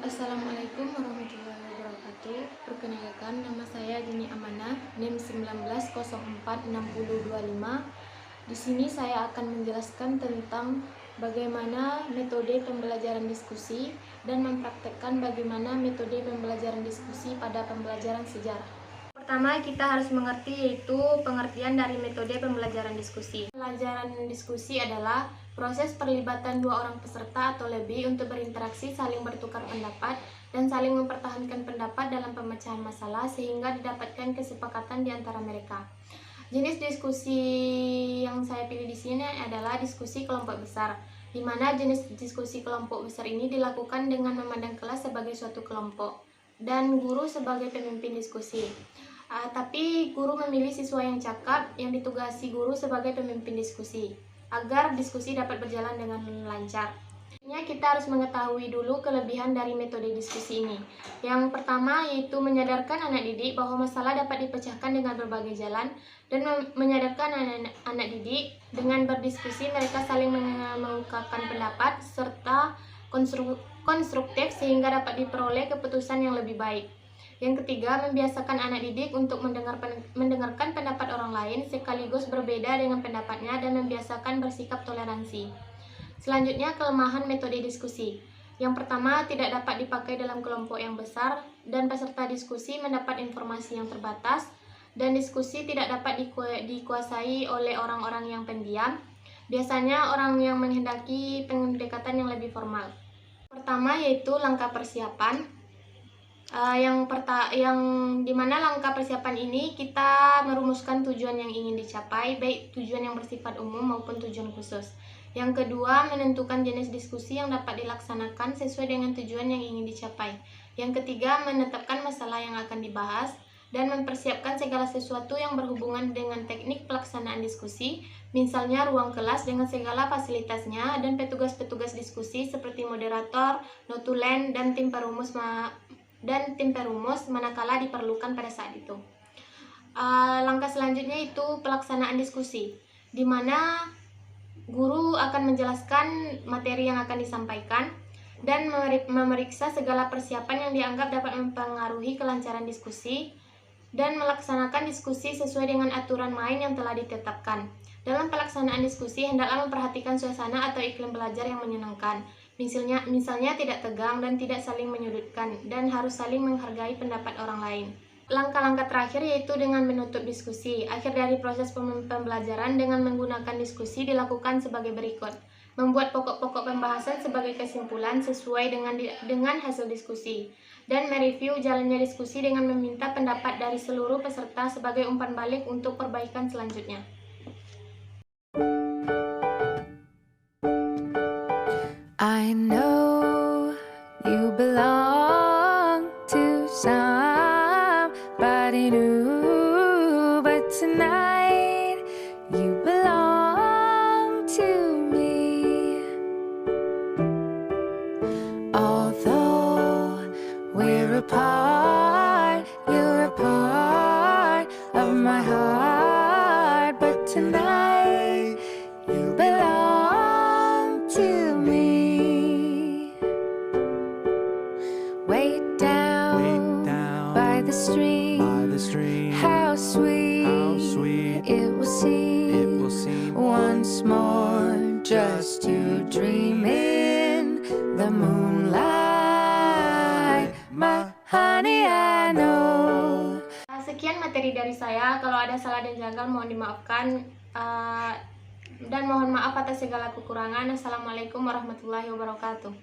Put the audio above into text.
Assalamualaikum warahmatullahi wabarakatuh. Perkenalkan, nama saya Dini Amanah, NIM 19046025. Di sini saya akan menjelaskan tentang bagaimana metode pembelajaran diskusi dan mempraktekkan bagaimana metode pembelajaran diskusi pada pembelajaran sejarah. Pertama, kita harus mengerti yaitu pengertian dari metode pembelajaran diskusi. Pembelajaran diskusi adalah proses perlibatan dua orang peserta atau lebih untuk berinteraksi, saling bertukar pendapat, dan saling mempertahankan pendapat dalam pemecahan masalah sehingga didapatkan kesepakatan di antara mereka. Jenis diskusi yang saya pilih di sini adalah diskusi kelompok besar, di mana jenis diskusi kelompok besar ini dilakukan dengan memandang kelas sebagai suatu kelompok dan guru sebagai pemimpin diskusi. Tapi guru memilih siswa yang cakap yang ditugasi guru sebagai pemimpin diskusi agar diskusi dapat berjalan dengan lancar. Kita harus mengetahui dulu kelebihan dari metode diskusi ini. Yang pertama yaitu menyadarkan anak didik bahwa masalah dapat dipecahkan dengan berbagai jalan, dan menyadarkan anak didik dengan berdiskusi mereka saling mengungkapkan pendapat serta konstruktif sehingga dapat diperoleh keputusan yang lebih baik. Yang ketiga, membiasakan anak didik untuk mendengarkan pendapat orang lain sekaligus berbeda dengan pendapatnya dan membiasakan bersikap toleransi. Selanjutnya, kelemahan metode diskusi. Yang pertama, tidak dapat dipakai dalam kelompok yang besar dan peserta diskusi mendapat informasi yang terbatas, dan diskusi tidak dapat dikuasai oleh orang-orang yang pendiam. Biasanya orang yang menghendaki pendekatan yang lebih formal. Pertama yaitu langkah persiapan. Yang dimana langkah persiapan ini kita merumuskan tujuan yang ingin dicapai, baik tujuan yang bersifat umum maupun tujuan khusus. Yang kedua, menentukan jenis diskusi yang dapat dilaksanakan sesuai dengan tujuan yang ingin dicapai. Yang ketiga, menetapkan masalah yang akan dibahas dan mempersiapkan segala sesuatu yang berhubungan dengan teknik pelaksanaan diskusi, misalnya ruang kelas dengan segala fasilitasnya dan petugas-petugas diskusi seperti moderator, notulen, dan tim perumus manakala diperlukan pada saat itu. Langkah selanjutnya itu pelaksanaan diskusi, di mana guru akan menjelaskan materi yang akan disampaikan dan memeriksa segala persiapan yang dianggap dapat mempengaruhi kelancaran diskusi dan melaksanakan diskusi sesuai dengan aturan main yang telah ditetapkan. Dalam pelaksanaan diskusi, hendaklah memperhatikan suasana atau iklim belajar yang menyenangkan. Misalnya tidak tegang dan tidak saling menyudutkan, dan harus saling menghargai pendapat orang lain. Langkah-langkah terakhir yaitu dengan menutup diskusi. Akhir dari proses pembelajaran dengan menggunakan diskusi dilakukan sebagai berikut. Membuat pokok-pokok pembahasan sebagai kesimpulan sesuai dengan hasil diskusi, dan mereview jalannya diskusi dengan meminta pendapat dari seluruh peserta sebagai umpan balik untuk perbaikan selanjutnya. I know you belong to somebody new, but tonight you belong to me. Although we're apart, you're a part of my heart, but tonight you belong to me. Way down by the stream, how sweet it will seem once more just to dream in the moonlight, my honey, I know. Sekian materi dari saya. Kalau ada salah dan janggal mohon dimaafkan, dan mohon maaf atas segala kekurangan. Assalamualaikum warahmatullahi wabarakatuh.